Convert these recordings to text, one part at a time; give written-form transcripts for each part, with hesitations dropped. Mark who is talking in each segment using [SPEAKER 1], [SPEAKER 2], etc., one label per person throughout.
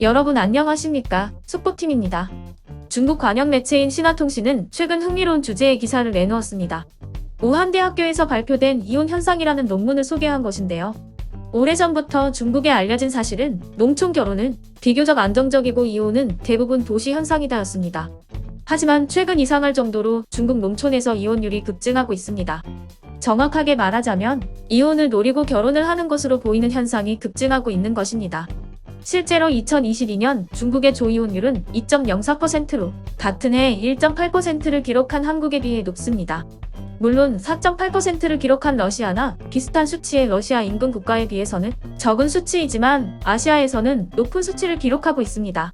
[SPEAKER 1] 여러분 안녕하십니까? 속보팀입니다. 중국 관영 매체인 신화통신은 최근 흥미로운 주제의 기사를 내놓았습니다. 우한대학교에서 발표된 이혼 현상이라는 논문을 소개한 것인데요. 오래전부터 중국에 알려진 사실은 농촌 결혼은 비교적 안정적이고 이혼은 대부분 도시 현상이다였습니다. 하지만 최근 이상할 정도로 중국 농촌에서 이혼율이 급증하고 있습니다. 정확하게 말하자면 이혼을 노리고 결혼을 하는 것으로 보이는 현상이 급증하고 있는 것입니다. 실제로 2022년 중국의 조이혼율은 2.04%로 같은 해 1.8%를 기록한 한국에 비해 높습니다. 물론 4.8%를 기록한 러시아나 비슷한 수치의 러시아 인근 국가에 비해서는 적은 수치이지만 아시아에서는 높은 수치를 기록하고 있습니다.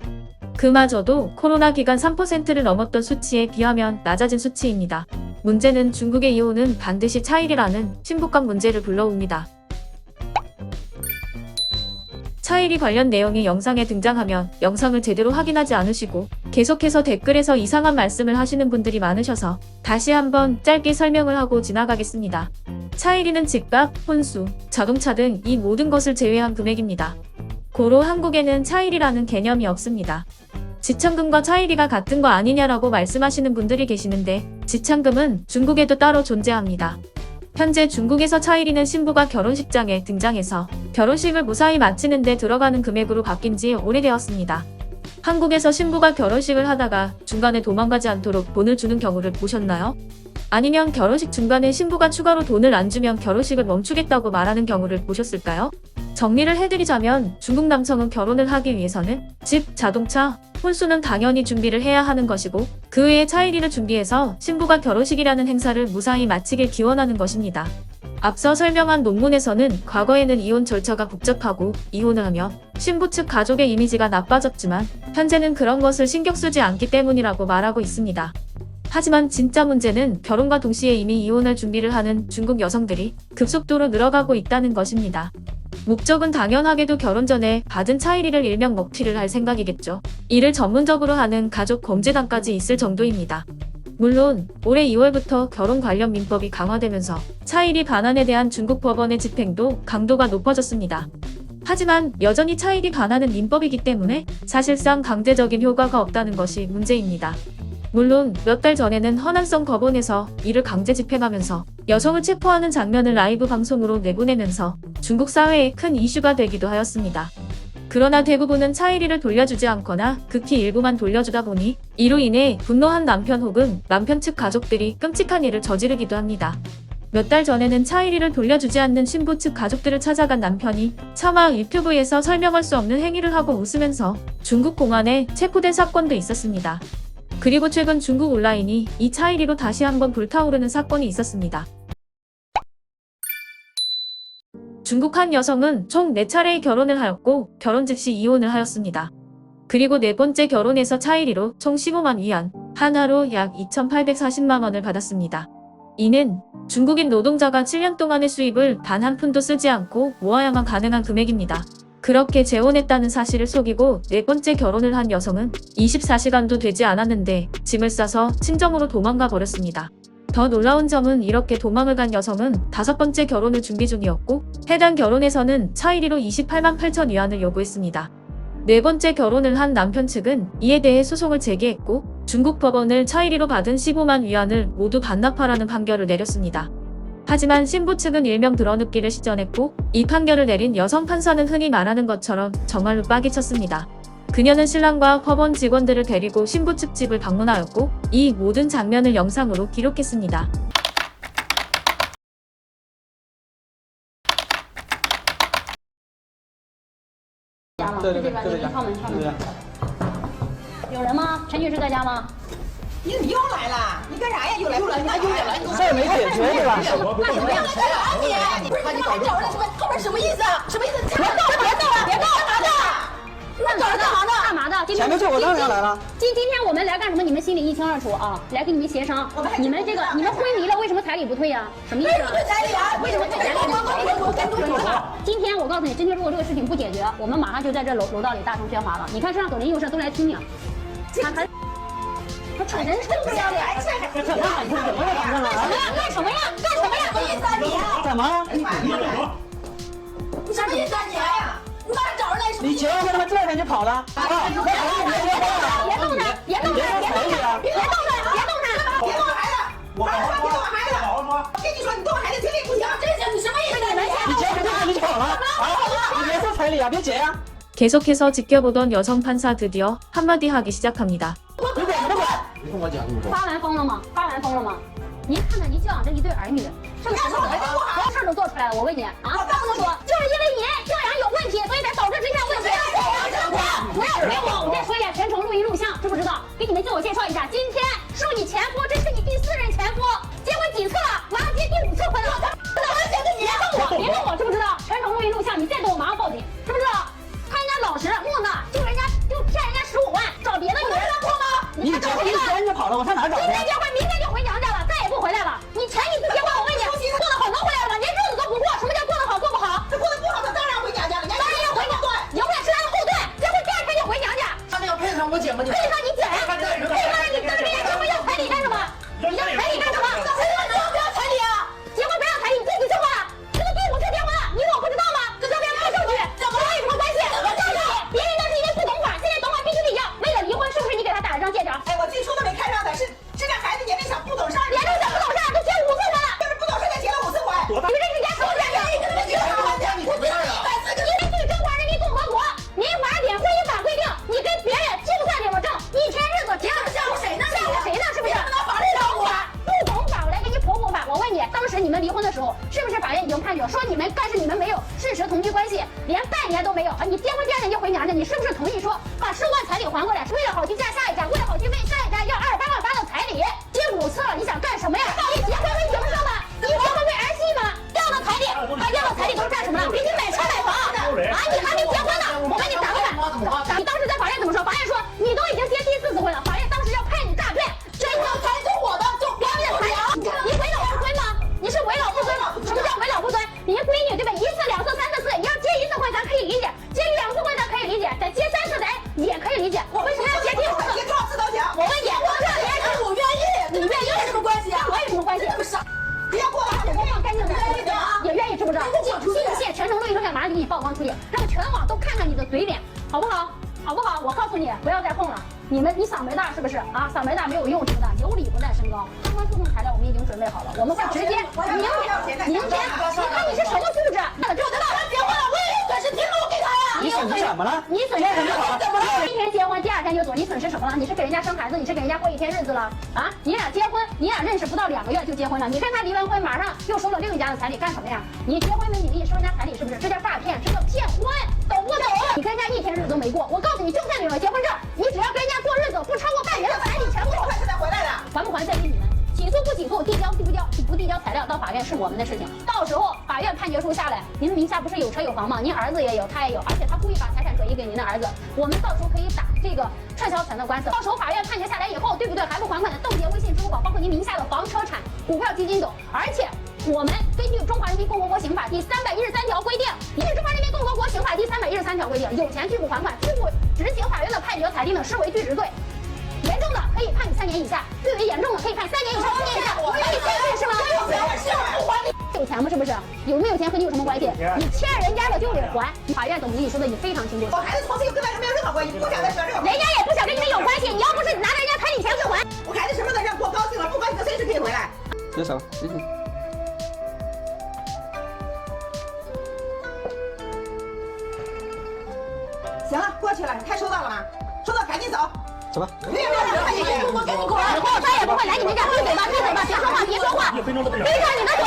[SPEAKER 1] 그마저도 코로나 기간 3%를 넘었던 수치에 비하면 낮아진 수치입니다. 문제는 중국의 이혼은 반드시 차일이라는 신부감 문제를 불러옵니다. 차일이 관련 내용이 영상에 등장하면 영상을 제대로 확인하지 않으시고 계속해서 댓글에서 이상한 말씀을 하시는 분들이 많으셔서 다시 한번 짧게 설명을 하고 지나가겠습니다. 차일이는 집값, 혼수, 자동차 등 이 모든 것을 제외한 금액입니다. 고로 한국에는 차일이라는 개념이 없습니다. 지참금과 차일이가 같은 거 아니냐라고 말씀하시는 분들이 계시는데 지참금은 중국에도 따로 존재합니다. 현재 중국에서 차일이는 신부가 결혼식장에 등장해서 결혼식을 무사히 마치는 데 들어가는 금액으로 바뀐 지 오래되었습니다. 한국에서 신부가 결혼식을 하다가 중간에 도망가지 않도록 돈을 주는 경우를 보셨나요? 아니면 결혼식 중간에 신부가 추가로 돈을 안 주면 결혼식을 멈추겠다고 말하는 경우를 보셨을까요? 정리를 해드리자면 중국 남성은 결혼을 하기 위해서는 집, 자동차, 혼수는 당연히 준비를 해야 하는 것이고 그 외에 차일이를 준비해서 신부가 결혼식이라는 행사를 무사히 마치길 기원하는 것입니다. 앞서 설명한 논문에서는 과거에는 이혼 절차가 복잡하고 이혼을 하며 신부 측 가족의 이미지가 나빠졌지만 현재는 그런 것을 신경 쓰지 않기 때문이라고 말하고 있습니다. 하지만 진짜 문제는 결혼과 동시에 이미 이혼을 준비를 하는 중국 여성들이 급속도로 늘어가고 있다는 것입니다. 목적은 당연하게도 결혼 전에 받은 차일이를 일명 먹튀를 할 생각이겠죠. 이를 전문적으로 하는 가족 범죄단까지 있을 정도입니다. 물론 올해 2월부터 결혼 관련 민법이 강화되면서 차일이 반환에 대한 중국 법원의 집행도 강도가 높아졌습니다. 하지만 여전히 차일이 반환은 민법이기 때문에 사실상 강제적인 효과가 없다는 것이 문제입니다. 물론 몇 달 전에는 허난성 법원에서 이를 강제 집행하면서 여성을 체포하는 장면을 라이브 방송으로 내보내면서 중국 사회에 큰 이슈가 되기도 하였습니다. 그러나 대부분은 차일이를 돌려주지 않거나 극히 일부만 돌려주다 보니 이로 인해 분노한 남편 혹은 남편 측 가족들이 끔찍한 일을 저지르기도 합니다. 몇 달 전에는 차일이를 돌려주지 않는 신부 측 가족들을 찾아간 남편이 차마 유튜브에서 설명할 수 없는 행위를 하고 웃으면서 중국 공안에 체포된 사건도 있었습니다. 그리고 최근 중국 온라인이 이 차일이로 다시 한번 불타오르는 사건이 있었습니다. 중국 한 여성은 총 4차례의 결혼을 하였고 결혼 즉시 이혼을 하였습니다. 그리고 4번째 결혼에서 차일이로 총 15만 위안, 한화로 약 2,840만 원을 받았습니다. 이는 중국인 노동자가 7년 동안의 수입을 단 한 푼도 쓰지 않고 모아야만 가능한 금액입니다. 그렇게 재혼했다는 사실을 속이고 4번째 결혼을 한 여성은 24시간도 되지 않았는데 짐을 싸서 친정으로 도망가 버렸습니다. 더 놀라운 점은 이렇게 도망을 간 여성은 5번째 결혼을 준비 중이었고 해당 결혼에서는 차일이로 28만 8천 위안을 요구했습니다. 4번째 결혼을 한 남편 측은 이에 대해 소송을 제기했고 중국 법원을 차일이로 받은 15만 위안을 모두 반납하라는 판결을 내렸습니다. 하지만 신부 측은 일명 드러눕기를 시전했고 이 판결을 내린 여성 판사는 흔히 말하는 것처럼 정말로 빠기쳤습니다. 그녀는 신랑과 법원 직원들을 데리고 신부 측 집을 방문하였고 이 모든 장면을 영상으로 기록했습니다.
[SPEAKER 2] 你又来了，你干啥呀？又来了，
[SPEAKER 3] 事儿没解决对吧？
[SPEAKER 2] 干什么呀？干啥你？不是你还找人什么？后面什么意思啊？什么意思？别动了，别动了，别动了，干嘛的？那找人干嘛呢？
[SPEAKER 4] 干嘛的？
[SPEAKER 3] 前面这我当然来了。
[SPEAKER 4] 今天我们来干什么？你们心里一清二楚啊！来跟你们协商。你们这个你们婚离了，为什么彩礼不退呀？什么意思？
[SPEAKER 2] 退彩礼啊？为什么退彩礼？
[SPEAKER 4] 今天我告诉你，今天如果这个事情不解决，我们马上就在这楼道里大声喧哗了。你看，上左邻右舍都来听你。他蠢人臭不要脸！
[SPEAKER 3] 这怎么喊出怎么就喊上来了？
[SPEAKER 4] 干什么呀？干什么呀？
[SPEAKER 2] 什么意思啊你？
[SPEAKER 3] 干嘛？
[SPEAKER 2] 你什么意思啊你？你当时找人来说
[SPEAKER 3] 你结完婚他妈第2天就跑了啊？那好，你别结婚了，
[SPEAKER 4] 别动他，别动他，别动他，别动他，别动他！
[SPEAKER 2] 别动我孩子，爸爸别动我孩子。我跟你说，你动我孩子绝对不行，真行，你什么意思？
[SPEAKER 3] 你结完婚你就跑了啊？你别说彩礼啊，别结啊！
[SPEAKER 1] 계속해서 지켜보던 여성 판사 드디어 한마디 하기 시작합니다.
[SPEAKER 3] 你管不管？
[SPEAKER 4] 发完疯了吗？发完疯了吗？您看看您教养这一对儿女，是不是什么德行？什么事儿都做出来了？我问你啊，不能说，就是因为你教养有问题，所以才导致这样问题。不要没我，我再说一遍，全程录音录像，知不知道？给你们自我介绍一下，今天是你前夫，这是你第4任前夫，结婚几次了？马上结第5次婚了。别动我，知不知道？全程录音录像，你再动我马上报警，知不知道？看人家老实木讷，就骗人家15万，找别的女人过吗？
[SPEAKER 3] 你结婚1天就跑了，我上哪找去？
[SPEAKER 4] 今天结婚，明天就回娘家了，再也不回来了。你前一次结婚，我问你，过得好能回来了吗？连日子都不过，什么叫过得好过不好？
[SPEAKER 2] 这过得不好，他当然回娘家了。
[SPEAKER 4] 当然要回娘家，永远是他的后盾。结婚第2天就回娘家，
[SPEAKER 3] 他那要配上我姐吗？你
[SPEAKER 4] 配上你姐，配上你跟人家结婚要彩礼干什么？你要彩礼干什么？
[SPEAKER 2] 不要彩礼啊！
[SPEAKER 4] 结婚不要彩礼，你自己说话。这个第5次结婚了，你我不知道吗？这边没有证据，这和我有什么关系？别人那是因为不懂法，现在懂法必须得要。为了离婚，是不是你给他打了张借条？
[SPEAKER 2] 哎，我最初都没看上的是这孩子年龄小不懂事儿，
[SPEAKER 4] 年龄小不懂事，都结5次婚了，
[SPEAKER 2] 就是不懂事才结了5次婚。
[SPEAKER 4] 你这是家什么家庭？你们结婚
[SPEAKER 2] 你不要呀！
[SPEAKER 4] 因为对中华人民共和国民法典婚姻法规定，你跟别人就算领了证，1天日子结了，
[SPEAKER 2] 吓唬谁呢？
[SPEAKER 4] 吓唬谁呢？是不是？
[SPEAKER 2] 拿法律绕我。
[SPEAKER 4] 不懂法，我来给你普法。我问你，当时你们离婚的时候，是不是法院已经判决说你们，但是你们没有事实同居关系，连半年都没有啊？你结婚第2天就回娘家，你是不是同意说把15万彩礼还过来，是为了好去嫁下一家，为了好去为下一家要28万8的彩礼？结5次了，你想干什么呀？你结婚为营生吗？你结婚为儿戏吗？要的彩礼，他要的彩礼都是干什么了？给你买车买房啊！你还没结婚呢，我给你打个板。你当时在法院怎么说？法院说你都已经结第4次婚了，法院当时要判你诈骗，真的才是我的，就表演才你为老不尊吗？你是为老不尊？什么叫为老不尊？你闺女对吧？1次、2次、3次、4，你要结1次婚咱可以理解，结2次婚咱可以理解，咱结3次咱也可以理解。我为什么要结第5次？
[SPEAKER 2] 结多少次都行。
[SPEAKER 4] 我问你，
[SPEAKER 2] 我愿意，你愿意有什么关系啊？
[SPEAKER 4] 我有什么关系？
[SPEAKER 2] 不是，不要过来，
[SPEAKER 4] 我放干净点，也愿意，知不知道？谢谢全程录音录像，马上给你曝光出去，让全网都看看你的嘴脸，好不好？好不好？我告诉你，不要再碰了。你嗓门大是不是啊？嗓门大没有用，知不知道？有理不在身高。相关诉讼材料我们已经准备好了，我们会直接明天，你看你是什么素质？那知不知道？
[SPEAKER 2] 结婚了，我也有损失，凭什么给他呀？
[SPEAKER 3] 你损失什么了？
[SPEAKER 4] 你损失什么了？怎么了？1天结婚，第2天就走，你损失什么了？你是给人家生孩子，你是给人家过1天日子了啊？你俩结婚，你俩认识不到2个月就结婚了，你跟他离完婚，马上又收了另一家的彩礼，干什么呀？你结婚为名义收人家彩礼，是不是？这叫诈骗，这叫骗婚，懂不懂？你跟人家1天日子都没过，我告诉你，就算领了结婚证，你只要跟人家过日子，不超过半年的彩礼全部
[SPEAKER 2] 快是才回来的。
[SPEAKER 4] 还不还在于你们。起诉不起诉，递交递不递交材料到法院是我们的事情。到时候法院判决书下来，您名下不是有车有房吗？您儿子也有，他也有，而且他故意把财产转移给您的儿子，我们到时候可以打这个撤销权的官司。到时候法院判决下来以后，对不对？还不还款的冻结微信、支付宝，包括您名下的房、车产、股票、基金等。而且我们根据《中华人民共和国刑法》第313条规定，根据《中华人民共和国刑法》第313条规定，有钱拒不还款、拒不执行法院的判决裁定的，视为拒执罪。严重的可以判你3年以下，最为严重的可以判3年以上10年以下。可以监禁是吗？有钱吗？是不是？有没有钱和你有什么关系？你欠人家的就得还。法院怎么跟你说的？你非常清楚。
[SPEAKER 2] 我孩子从此就跟外人没有任何关系，不想再说这个。
[SPEAKER 4] 人家也不想跟你们有关系。你要不是拿着人家彩礼钱不还，
[SPEAKER 2] 我孩子什么的让过高兴了，不高兴的随时可以回来。
[SPEAKER 3] 举手，
[SPEAKER 2] 行了，过去了，你看收到了吗？收到赶紧走。
[SPEAKER 3] 走吧。
[SPEAKER 2] 别看你，我跟你滚！
[SPEAKER 4] 以后再也不会来你们家闭嘴吧，闭嘴吧，别说话，别说话，闭上你的嘴，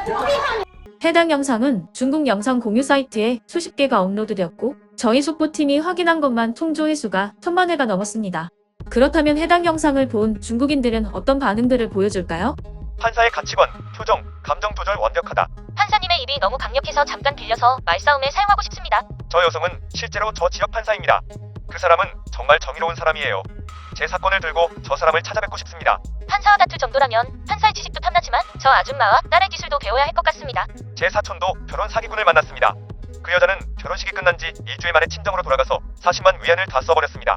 [SPEAKER 4] 闭上你。
[SPEAKER 1] 해당 영상은 중국 영상 공유 사이트에 수십 개가 업로드되었고 저희 속보팀이 확인한 것만 통조 회수가 1000만 회가 넘었습니다. 그렇다면 해당 영상을 본 중국인들은 어떤 반응들을 보여줄까요?
[SPEAKER 5] 판사의 가치관, 표정, 감정 조절 완벽하다.
[SPEAKER 6] 판사님의 입이 너무 강력해서 잠깐 빌려서 말싸움에 사용하고 싶습니다.
[SPEAKER 5] 저 여성은 실제로 저 지역 판사입니다. 그 사람은 정말 정의로운 사람이에요. 제 사건을 들고 저 사람을 찾아뵙고 싶습니다.
[SPEAKER 6] 판사와 다툴 정도라면 판사의 지식도 탐나지만 저 아줌마와 딸의 기술도 배워야 할 것 같습니다.
[SPEAKER 5] 제 사촌도 결혼 사기꾼을 만났습니다. 그 여자는 결혼식이 끝난 지 일주일 만에 친정으로 돌아가서 40만 위안을 다 써버렸습니다.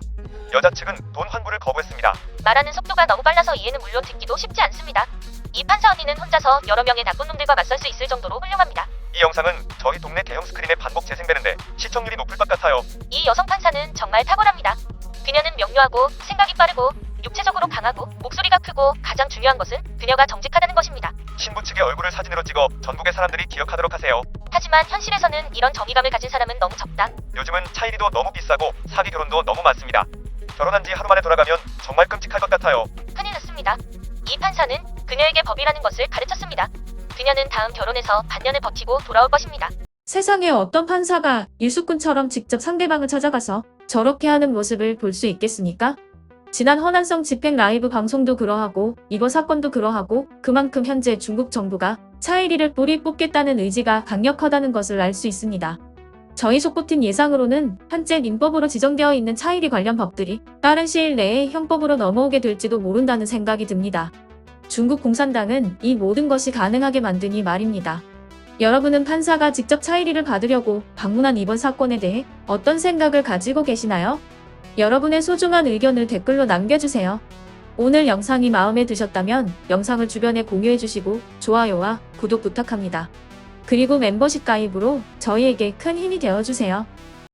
[SPEAKER 5] 여자 측은 돈 환불을 거부했습니다.
[SPEAKER 6] 말하는 속도가 너무 빨라서 이해는 물론 듣기도 쉽지 않습니다. 이 판사 언니는 혼자서 여러 명의 나쁜 놈들과 맞설 수 있을 정도로 훌륭합니다.
[SPEAKER 5] 이 영상은 저희 동네 대형 스크린에 반복 재생되는데 시청률이 높을 것 같아요.
[SPEAKER 6] 이 여성 판사는 정말 탁월합니다. 그녀는 명료하고 생각이 빠르고 육체적으로 강하고 목소리가 크고 가장 중요한 것은 그녀가 정직하다는 것입니다.
[SPEAKER 5] 신부 측의 얼굴을 사진으로 찍어 전국의 사람들이 기억하도록 하세요.
[SPEAKER 6] 하지만 현실에서는 이런 정의감을 가진 사람은 너무 적다.
[SPEAKER 5] 요즘은 차이리도 너무 비싸고 사기 결혼도 너무 많습니다. 결혼한 지 하루 만에 돌아가면 정말 끔찍할 것 같아요.
[SPEAKER 6] 큰일 났습니다. 이 판사는 그녀에게 법이라는 것을 가르쳤습니다. 그녀는 다음 결혼에서 반년을 버티고 돌아올 것입니다.
[SPEAKER 1] 세상에 어떤 판사가 일수꾼처럼 직접 상대방을 찾아가서 저렇게 하는 모습을 볼 수 있겠습니까? 지난 허난성 집행 라이브 방송도 그러하고 이번 사건도 그러하고 그만큼 현재 중국 정부가 차이리를 뿌리 뽑겠다는 의지가 강력하다는 것을 알 수 있습니다. 저희 속보팀 예상으로는 현재 민법으로 지정되어 있는 차이리 관련 법들이 빠른 시일 내에 형법으로 넘어오게 될지도 모른다는 생각이 듭니다. 중국 공산당은 이 모든 것이 가능하게 만드니 말입니다. 여러분은 판사가 직접 차이리를 받으려고 방문한 이번 사건에 대해 어떤 생각을 가지고 계시나요? 여러분의 소중한 의견을 댓글로 남겨주세요. 오늘 영상이 마음에 드셨다면 영상을 주변에 공유해주시고 좋아요와 구독 부탁합니다. 그리고 멤버십 가입으로 저희에게 큰 힘이 되어주세요.